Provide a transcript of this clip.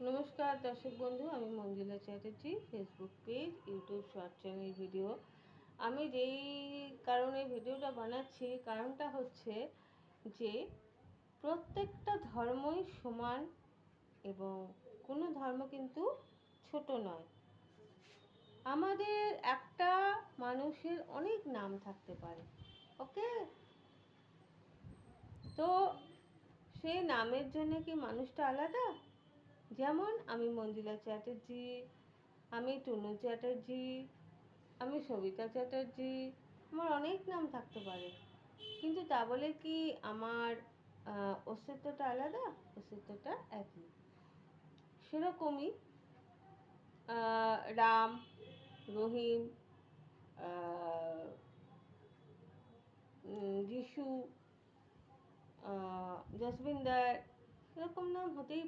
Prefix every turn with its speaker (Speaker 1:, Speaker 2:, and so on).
Speaker 1: নমস্কার দর্শক বন্ধু, আমি Manjula Chatterjee. Facebook page, YouTube short channel video. আমি যেই কারণে ভিডিওটা বানাচ্ছি, কারণটা হচ্ছে যে প্রত্যেকটা ধর্মই সমান এবং কোনো ধর্ম কিন্তু ছোট নয়। আমাদের একটা মানুষের অনেক নাম থাকতে পারে, ওকে? তো সেই নামের জন্য কি মানুষটা আলাদা? যেমন আমি মঞ্জুলা চ্যাটার্জি, আমি টুনু চ্যাটার্জি, আমি সবিতা চ্যাটার্জি, আমার অনেক নাম থাকতে পারে, কিন্তু তা বলে কি আমার অস্তিত্বটা আলাদা? অস্তিত্বটা একই। সেরকমই রাম, রহিম, যিশু, জসবিন্দার, এরকম নাম হতেই